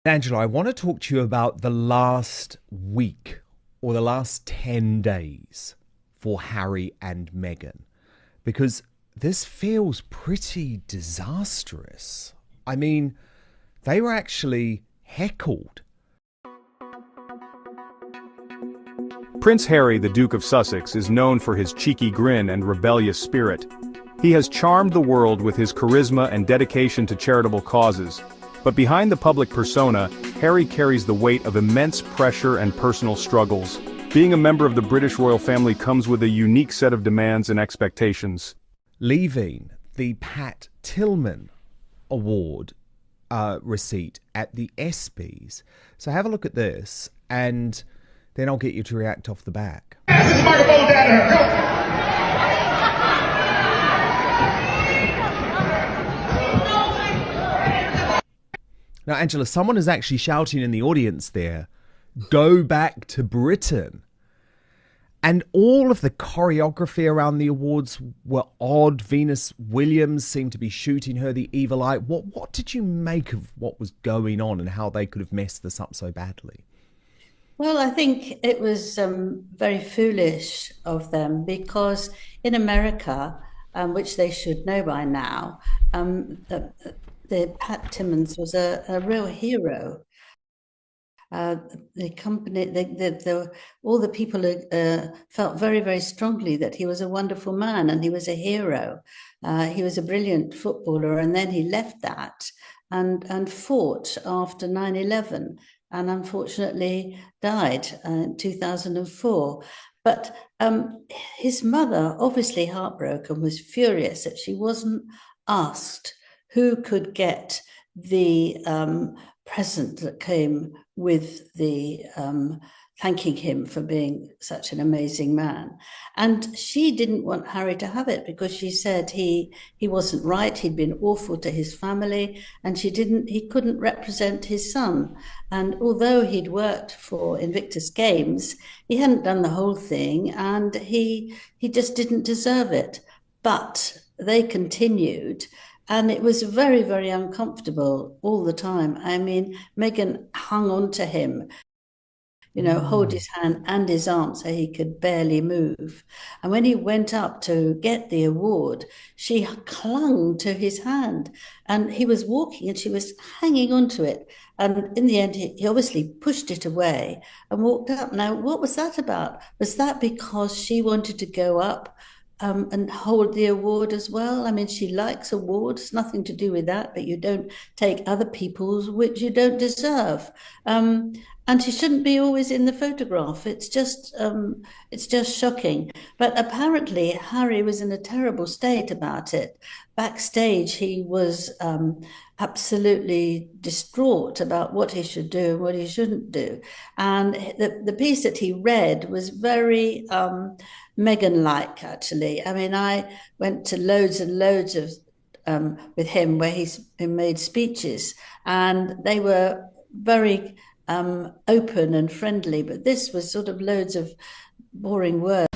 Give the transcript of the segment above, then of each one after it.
Angela, I want to talk to you about the last week or the last 10 days for Harry and Meghan because this feels pretty disastrous. I mean, they were actually heckled. Prince Harry, the Duke of Sussex, is known for his cheeky grin and rebellious spirit. He has charmed the world with his charisma and dedication to charitable causes. But behind the public persona, Harry carries the weight of immense pressure and personal struggles. Being a member of the British royal family comes with a unique set of demands and expectations. Levin, the Pat Tillman Award receipt at the ESPYs. So have a look at this, and then I'll get you to react off the back. Pass this microphone down to her. Go. Now, Angela, someone is actually shouting in the audience there, "Go back to Britain." And all of the choreography around the awards were odd. Venus Williams seemed to be shooting her the evil eye. What did you make of what was going on and how they could have messed this up so badly? Well, I think it was very foolish of them because in America, which they should know by now, the Pat Timmons was a real hero. The company, all the people felt very, very strongly that he was a wonderful man and he was a hero. He was a brilliant footballer, and then he left that and fought after 9/11 and unfortunately died in 2004. But his mother, obviously heartbroken, was furious that she wasn't asked who could get the present that came with the thanking him for being such an amazing man. And she didn't want Harry to have it because she said he wasn't right, he'd been awful to his family, and he couldn't represent his son. And although he'd worked for Invictus Games, he hadn't done the whole thing, and he just didn't deserve it. But they continued. And it was very, very uncomfortable all the time. I mean, Meghan hung on to him, hold his hand and his arm so he could barely move. And when he went up to get the award, she clung to his hand. And he was walking and she was hanging on to it. And in the end, he obviously pushed it away and walked up. Now, what was that about? Was that because she wanted to go up and hold the award as well? I mean, she likes awards, nothing to do with that, but you don't take other people's which you don't deserve. And she shouldn't be always in the photograph. It's just shocking. But apparently, Harry was in a terrible state about it. Backstage, he was absolutely distraught about what he should do and what he shouldn't do. And the piece that he read was very Meghan-like, actually. I mean, I went to loads and loads of with him where he's made speeches, and they were very open and friendly, but this was sort of loads of boring words.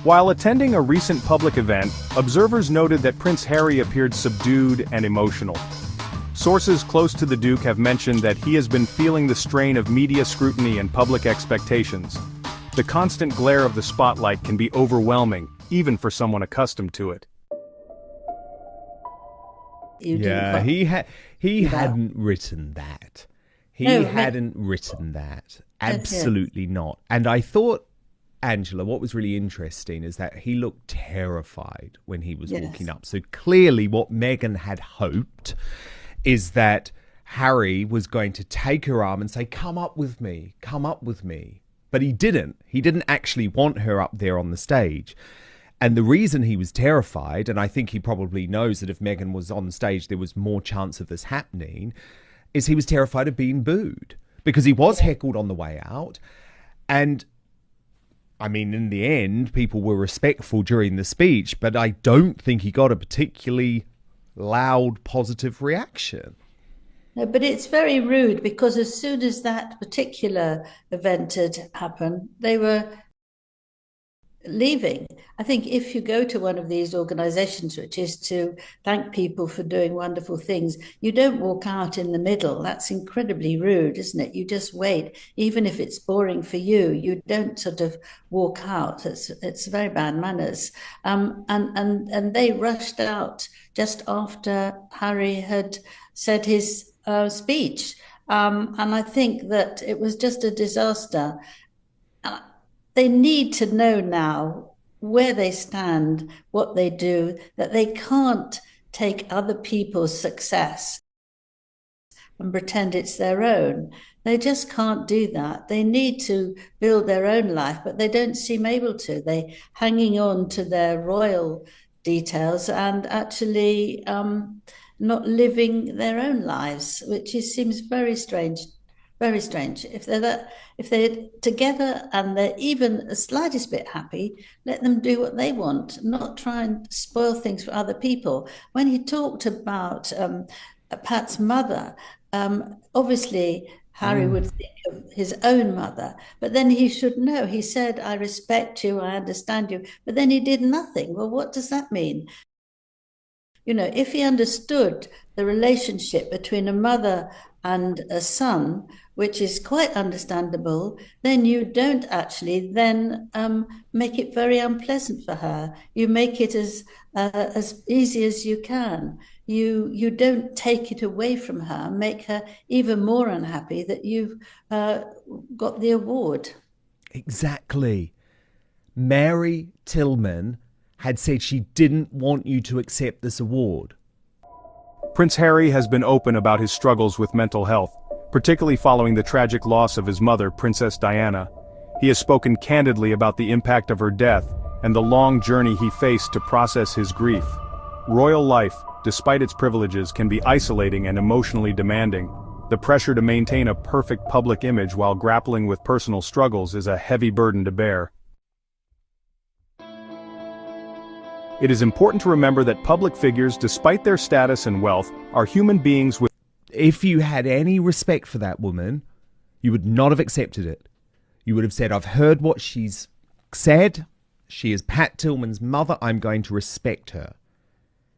While attending a recent public event, observers noted that Prince Harry appeared subdued and emotional. Sources close to the Duke have mentioned that he has been feeling the strain of media scrutiny and public expectations. The constant glare of the spotlight can be overwhelming, even for someone accustomed to it. Yeah, he hadn't written that. He hadn't written that. Absolutely not. And I thought, Angela, what was really interesting is that he looked terrified when he was walking up. So clearly what Meghan had hoped is that Harry was going to take her arm and say, "Come up with me, come up with me." But he didn't. He didn't actually want her up there on the stage. And the reason he was terrified, and I think he probably knows that if Meghan was on stage, there was more chance of this happening, is he was terrified of being booed because he was heckled on the way out. And I mean, in the end, people were respectful during the speech, but I don't think he got a particularly loud, positive reaction. No, but it's very rude because as soon as that particular event had happened, they were leaving. I think if you go to one of these organizations, which is to thank people for doing wonderful things, you don't walk out in the middle. That's incredibly rude, isn't it? You just wait, even if it's boring for you. You don't sort of walk out. It's very bad manners. And they rushed out just after Harry had said his speech. And I think that it was just a disaster. They need to know now where they stand, what they do, that they can't take other people's success and pretend it's their own. They just can't do that. They need to build their own life, but they don't seem able to. They're hanging on to their royal details and actually not living their own lives, which seems very strange. Very strange. If they're together and they're even the slightest bit happy, let them do what they want, not try and spoil things for other people. When he talked about Pat's mother, obviously Harry would think of his own mother, but then he should know. He said, I respect you, I understand you, but then he did nothing. Well, what does that mean? You know, if he understood the relationship between a mother and a son, which is quite understandable, then you don't actually then make it very unpleasant for her. You make it as easy as you can. You don't take it away from her, make her even more unhappy that you've got the award. Exactly. Mary Tillman had said she didn't want you to accept this award. Prince Harry has been open about his struggles with mental health, particularly following the tragic loss of his mother, Princess Diana. He has spoken candidly about the impact of her death and the long journey he faced to process his grief. Royal life, despite its privileges, can be isolating and emotionally demanding. The pressure to maintain a perfect public image while grappling with personal struggles is a heavy burden to bear. It is important to remember that public figures, despite their status and wealth, are human beings with... If you had any respect for that woman, you would not have accepted it. You would have said, I've heard what she's said. She is Pat Tillman's mother. I'm going to respect her.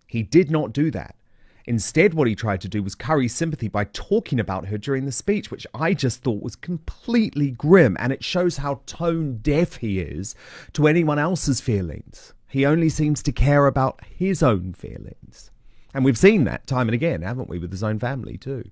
He did not do that. Instead, what he tried to do was curry sympathy by talking about her during the speech, which I just thought was completely grim. And it shows how tone deaf he is to anyone else's feelings. He only seems to care about his own feelings. And we've seen that time and again, haven't we, with his own family too?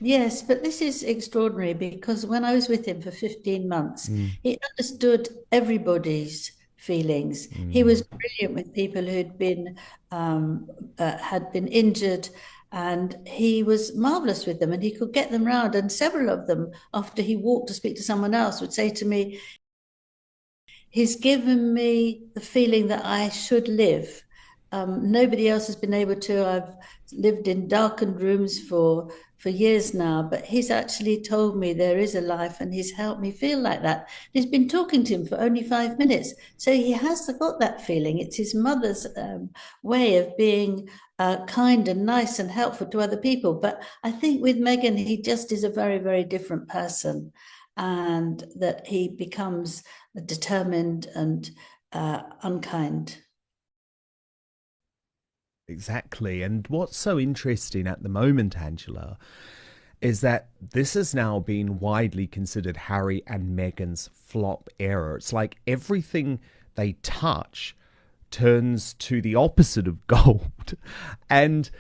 Yes, but this is extraordinary because when I was with him for 15 months, he understood everybody's feelings. He was brilliant with people who'd been had been injured, and he was marvelous with them, and he could get them round. And several of them, after he walked to speak to someone else, would say to me, he's given me the feeling that I should live. Nobody else has been able to. I've lived in darkened rooms for years now, but he's actually told me there is a life, and he's helped me feel like that. He's been talking to him for only 5 minutes. So he has got that feeling. It's his mother's way of being kind and nice and helpful to other people. But I think with Meghan, he just is a very, very different person, and that he becomes determined and unkind. Exactly. And what's so interesting at the moment, Angela, is that this has now been widely considered Harry and Meghan's flop era. It's like everything they touch turns to the opposite of gold. And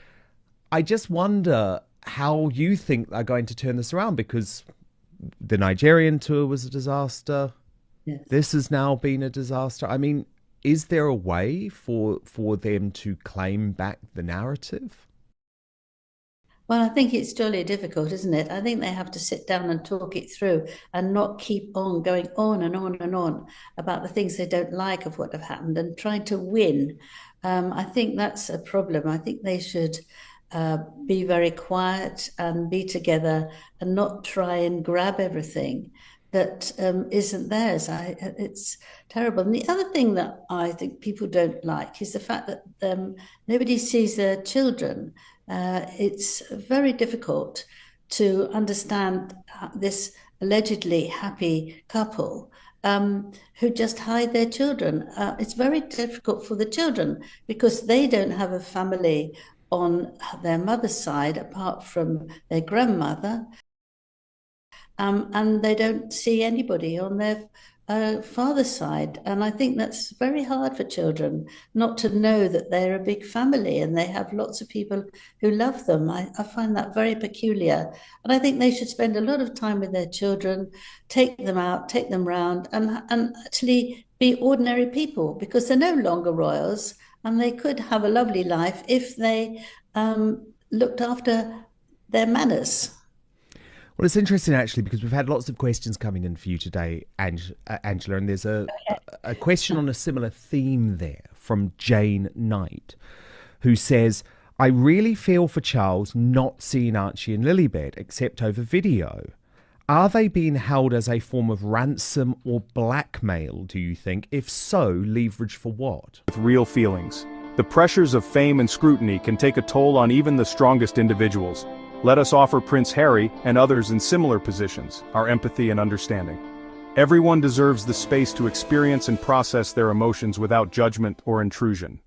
I just wonder how you think they're going to turn this around, because the Nigerian tour was a disaster. Yes. This has now been a disaster. I mean, is there a way for them to claim back the narrative? Well, I think it's jolly difficult, isn't it? I think they have to sit down and talk it through and not keep on going on and on and on about the things they don't like of what have happened and trying to win. I think that's a problem. I think they should be very quiet and be together and not try and grab everything that isn't theirs. It's terrible. And the other thing that I think people don't like is the fact that nobody sees their children. It's very difficult to understand this allegedly happy couple who just hide their children. It's very difficult for the children because they don't have a family on their mother's side apart from their grandmother, and they don't see anybody on their father's side. And I think that's very hard for children not to know that they're a big family and they have lots of people who love them. I find that very peculiar. And I think they should spend a lot of time with their children, take them out, take them round, and actually be ordinary people, because they're no longer royals and they could have a lovely life if they looked after their manners. Well, it's interesting, actually, because we've had lots of questions coming in for you today, Angela, and there's a question on a similar theme there from Jane Knight, who says, I really feel for Charles not seeing Archie and Lilibet except over video. Are they being held as a form of ransom or blackmail, do you think? If so, leverage for what? With real feelings. The pressures of fame and scrutiny can take a toll on even the strongest individuals. Let us offer Prince Harry and others in similar positions our empathy and understanding. Everyone deserves the space to experience and process their emotions without judgment or intrusion.